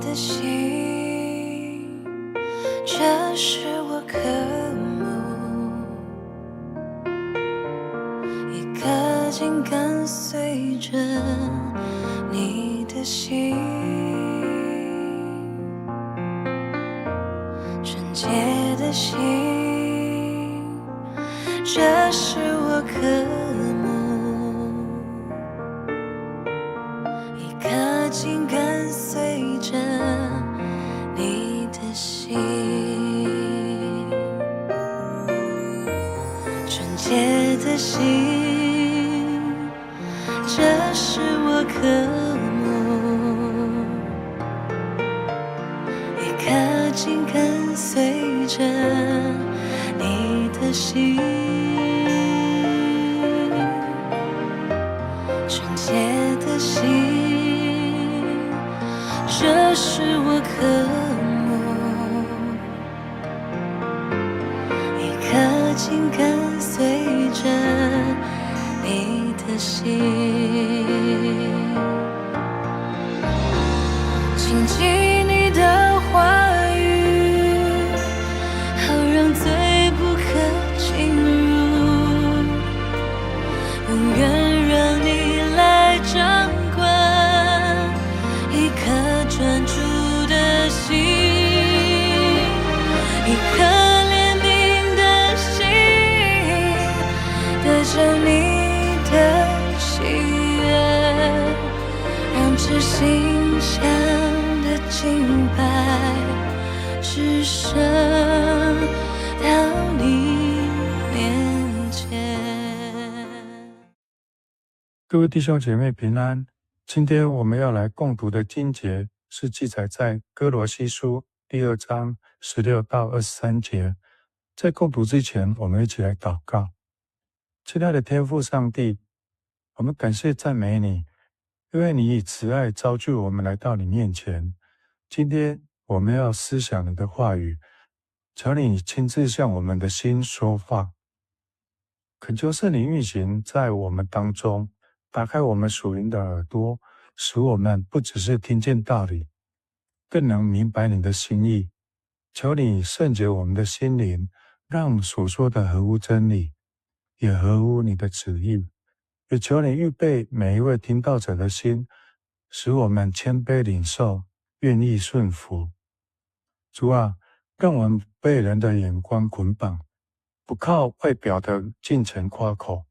的心，这是我渴慕，一颗心跟随着你的心，纯洁的心，这是我渴慕，一颗心跟随着你的心，纯洁的心，这是我渴慕，一颗心跟随着你的心，纯洁的心，这是我渴慕，一颗心跟随着你的心，谨记你的话语，好让罪不可进入，永远让你来掌管一颗专注的心，一颗怜悯的心，带着你的喜悦，让这心香的敬拜只升到你面前。各位弟兄姐妹平安，今天我们要来共读的经节是记载在哥罗西书第2章16到23节。在共读之前，我们一起来祷告。亲爱的天父上帝，我们感谢赞美你，因为你以慈爱招聚我们来到你面前。今天我们要思想你的话语，求你亲自向我们的心说话，恳求圣灵运行在我们当中，打开我们属灵的耳朵，使我们不只是听见道理，更能明白你的心意。求你圣洁我们的心灵，让所说的合乎真理，也合乎你的旨意。也求你预备每一位听道者的心，使我们谦卑领受，愿意顺服。主啊，让我们不被人的眼光捆绑，不靠外表的进城夸口，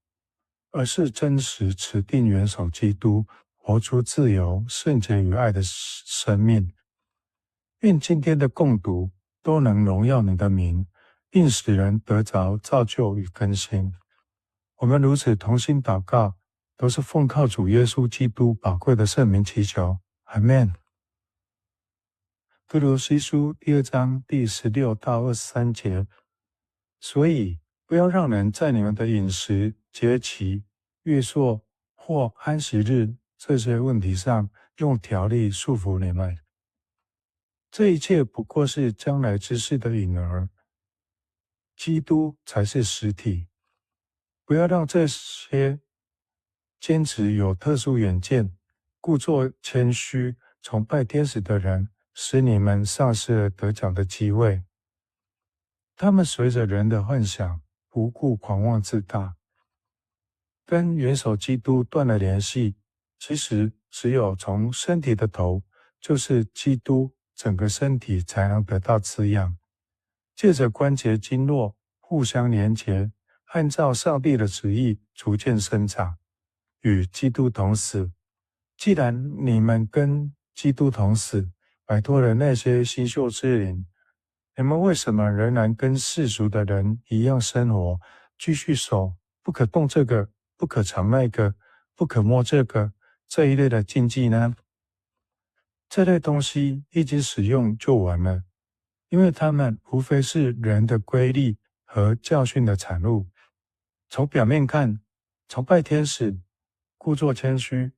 而是真实持定元首基督，活出自由、圣洁与爱的生命。愿今天的共读都能荣耀你的名，并使人得着造就与更新。我们如此同心祷告，都是奉靠主耶稣基督宝贵的圣名祈求，阿们。哥罗西书第2章第16到23节，所以不要让人在你们的饮食、节期、月朔或安息日这些问题上用条例束缚你们。这一切不过是将来之事的影儿，基督才是实体。不要让这些坚持有特殊远见、故作谦虚、崇拜天使的人，使你们丧失了得奖的机会。他们随着人的幻想，不顾狂妄自大，跟元首基督断了联系。其实只有从身体的头，就是基督整个身体才能得到滋养，借着关节经络互相连结，按照上帝的旨意逐渐生长，与基督同死。既然你们跟基督同死，摆脱了那些星宿之灵，你们为什么仍然跟世俗的人一样生活，继续守不可动这个，不可尝那个，不可摸这个这一类的禁忌呢？这类东西一经使用就完了，因为它们无非是人的规律和教训的产物。从表面看，崇拜天使、故作谦虚、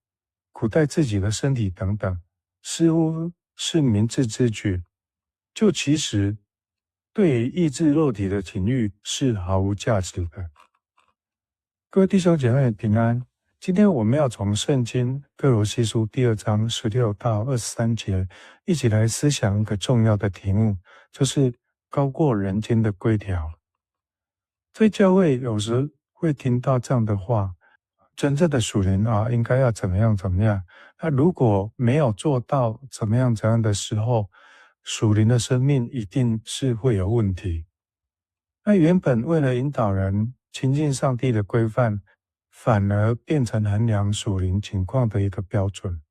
苦待自己的身体等等，似乎是明智之举，就其实对于抑制肉体的情欲是毫无价值的。各位弟兄姐妹平安，今天我们要从圣经哥罗西书第2章16到23节，一起来思想一个重要的题目，就是高过人间的规条。在教会有时会听到这样的话，真正的属灵应该要怎么样怎么样。那如果没有做到怎么样的时候，属灵的生命一定是会有问题。那原本为了引导人亲近上帝的规范，反而变成衡量属灵情况的一个标准。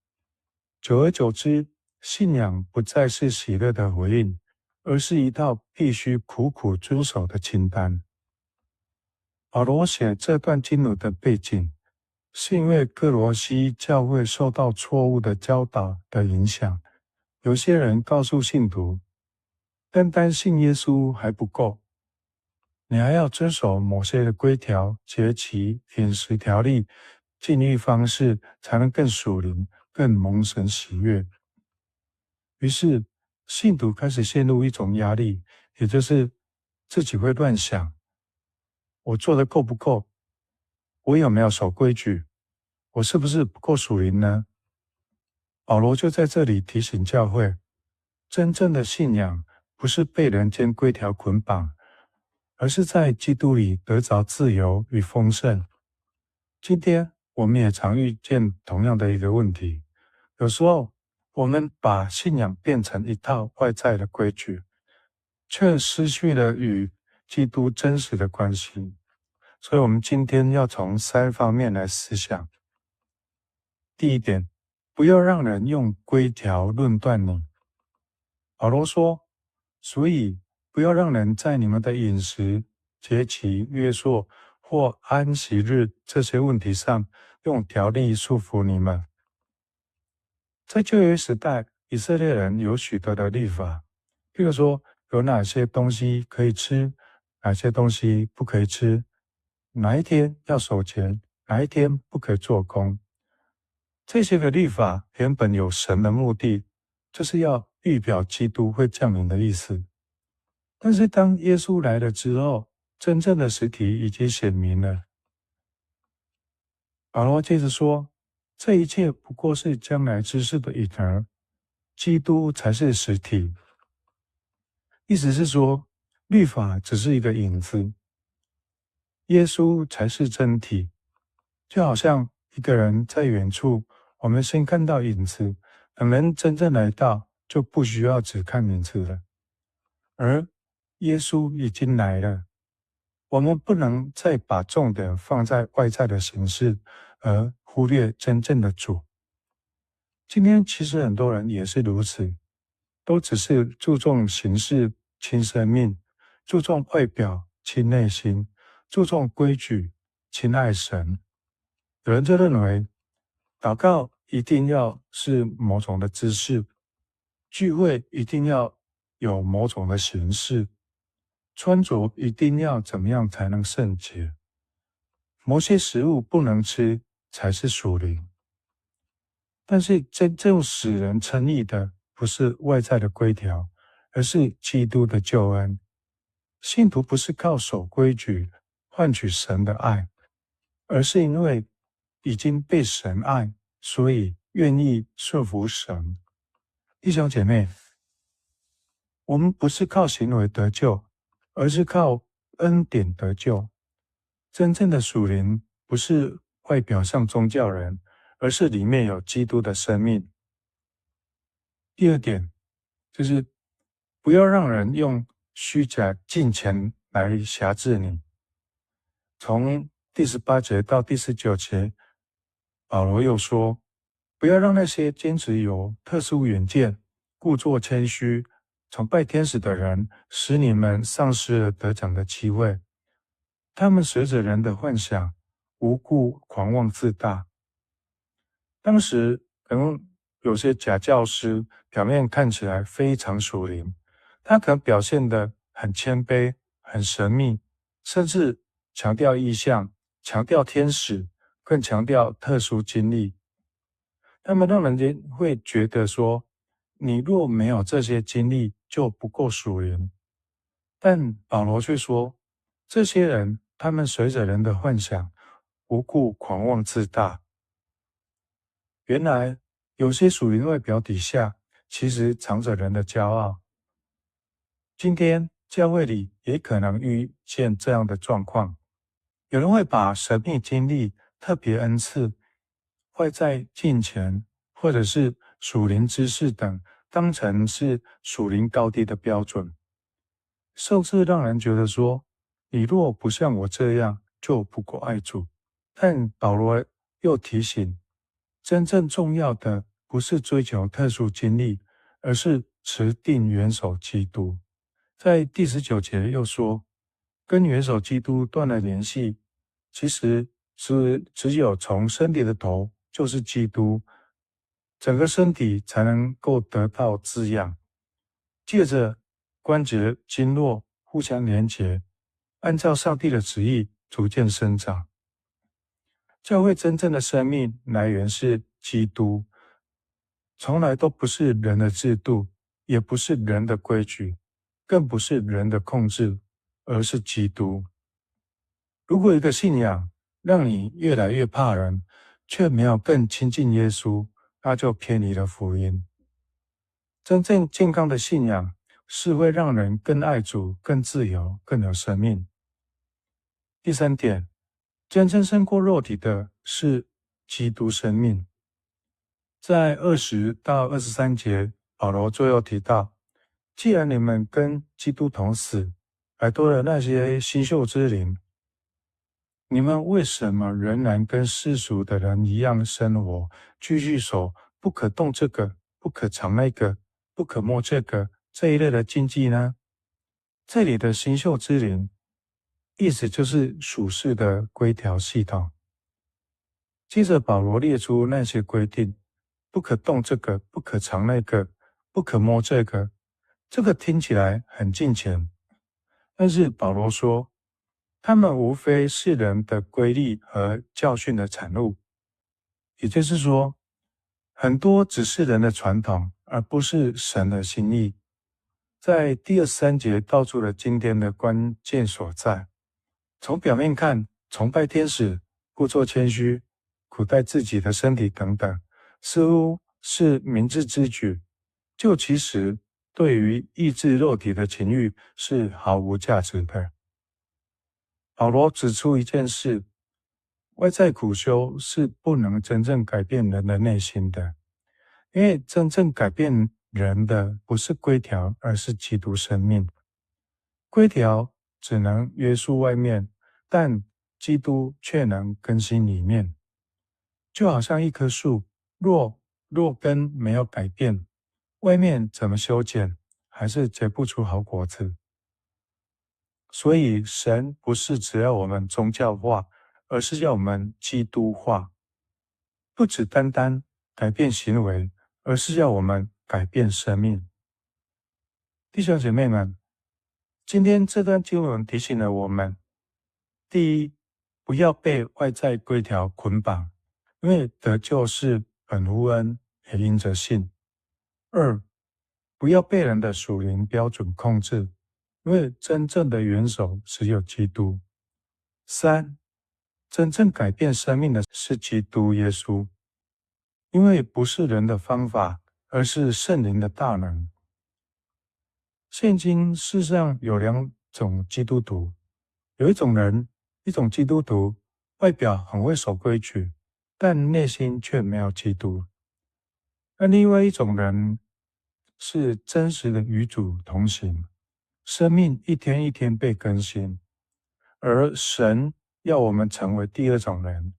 久而久之，信仰不再是喜乐的回应，而是一道必须苦苦遵守的清单。保罗写这段经文的背景，是因为哥罗西教会受到错误的教导的影响，有些人告诉信徒，单单信耶稣还不够，你还要遵守某些的规条、节期、饮食条例、禁欲方式，才能更属灵、更蒙神喜悦。于是，信徒开始陷入一种压力，也就是自己会乱想：我做的够不够？我有没有守规矩？我是不是不够属灵呢？保罗就在这里提醒教会，真正的信仰不是被人间规条捆绑，而是在基督里得着自由与丰盛。今天我们也常遇见同样的一个问题，有时候我们把信仰变成一套外在的规矩，却失去了与基督真实的关系。所以我们今天要从3方面来思想。第一点，不要让人用规条论断你。保罗说，所以不要让人在你们的饮食、节期、约束或安息日这些问题上用条例束缚你们。在旧约时代，以色列人有许多的律法，譬如说有哪些东西可以吃，哪些东西不可以吃，哪一天要守节，哪一天不可以做工。这些个律法原本有神的目的，就是要预表基督会降临的意思。但是当耶稣来了之后，真正的实体已经显明了。保罗接着说，这一切不过是将来之事的影儿，基督才是实体。意思是说，律法只是一个影子，耶稣才是真体。就好像一个人在远处，我们先看到影子，等人真正来到，就不需要只看影子了。而耶稣已经来了，我们不能再把重点放在外在的形式，而忽略真正的主。今天其实很多人也是如此，都只是注重形式轻生命，注重外表轻内心，注重规矩轻爱神。有人就认为，祷告一定要是某种的姿势，聚会一定要有某种的形式，穿着一定要怎么样才能圣洁，某些食物不能吃才是属灵。但是真正使人称义的，不是外在的规条，而是基督的救恩。信徒不是靠守规矩换取神的爱，而是因为已经被神爱，所以愿意顺服神。弟兄姐妹，我们不是靠行为得救，而是靠恩典得救。真正的属灵不是外表像宗教人，而是里面有基督的生命。第二点，就是不要让人用虚假金钱来辖制你。从第18节到第19节，保罗又说，不要让那些坚持有特殊远见、故作谦虚、崇拜天使的人，使你们丧失了得奖的机会。他们随着人的幻想，无故狂妄自大。当时可能有些假教师表面看起来非常属灵，他可能表现得很谦卑、很神秘，甚至强调异象，强调天使，更强调特殊经历。他们让人家会觉得说，你若没有这些经历，就不够属灵。但保罗却说，这些人他们随着人的幻想，无故狂妄自大。原来有些属灵外表底下，其实藏着人的骄傲。今天教会里也可能遇见这样的状况，有人会把神秘经历、特别恩赐、外在金钱或者是属灵知识等当成是属灵高低的标准，甚至让人觉得说，你若不像我这样，就不够爱主。但保罗又提醒，真正重要的不是追求特殊经历，而是持定元首基督。在第19节又说，跟元首基督断了联系，其实是只有从身体的头，就是基督，整个身体才能够得到滋养，借着关节经络互相连结，按照上帝的旨意逐渐生长。教会真正的生命来源是基督，从来都不是人的制度，也不是人的规矩，更不是人的控制，而是基督。如果一个信仰让你越来越怕人，却没有更亲近耶稣，那就偏离了福音。真正健康的信仰是会让人更爱主、更自由、更有生命。第3点，真正胜过肉体的是基督生命。在20到23节，保罗最后提到，既然你们跟基督同死，还多了那些新秀之灵，你们为什么仍然跟世俗的人一样生活，继续守不可动这个、不可尝那个、不可摸这个这一类的禁忌呢？这里的新秀之灵，意思就是属世的规条系统。接着保罗列出那些规定，不可动这个，不可尝那个，不可摸这个，这个听起来很近前，但是保罗说，他们无非是人的规律和教训的产物，也就是说，很多只是人的传统，而不是神的心意。在第23节道出了今天的关键所在。从表面看，崇拜天使、故作谦虚、苦待自己的身体等等，似乎是明智之举，就其实对于抑制肉体的情欲是毫无价值的。保罗指出一件事，外在苦修是不能真正改变人的内心的，因为真正改变人的不是规条，而是基督生命。规条只能约束外面，但基督却能更新里面。就好像一棵树，若根没有改变，外面怎么修剪，还是结不出好果子。所以神不是只要我们宗教化，而是要我们基督化，不只单单改变行为，而是要我们改变生命。弟兄姐妹们，今天这段经文提醒了我们，第一，不要被外在规条捆绑，因为得救是本乎恩，也因着信。2，不要被人的属灵标准控制，因为真正的元首只有基督。3，真正改变生命的是基督耶稣，因为不是人的方法，而是圣灵的大能。现今世上有2种基督徒，有一种基督徒外表很会守规矩，但内心却没有基督。而另外一种人是真实的与主同行，生命一天一天被更新，而神要我们成为第2种人。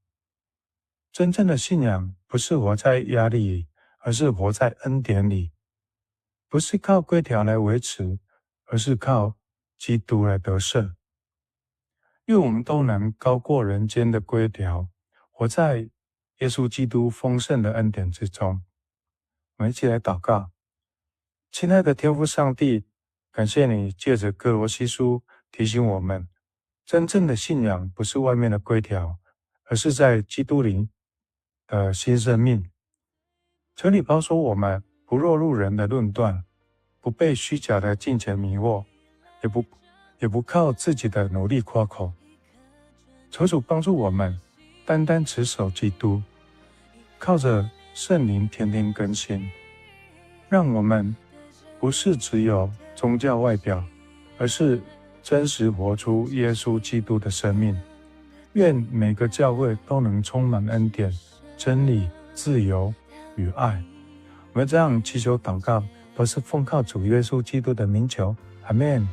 真正的信仰不是活在压力里，而是活在恩典里，不是靠规条来维持，而是靠基督来得胜。愿我们都能高过人间的规条，活在耶稣基督丰盛的恩典之中。我们一起来祷告。亲爱的天父上帝，感谢你借着哥罗西书提醒我们，真正的信仰不是外面的规条，而是在基督里的新生命。求你保守我们不落入人的论断，不被虚假的金钱迷惑，也不靠自己的努力夸口。求主帮助我们单单持守基督，靠着圣灵天天更新，让我们不是只有宗教外表，而是真实活出耶稣基督的生命。愿每个教会都能充满恩典、真理、自由与爱。我们这样祈求祷告，都是奉靠主耶稣基督的名求，阿们。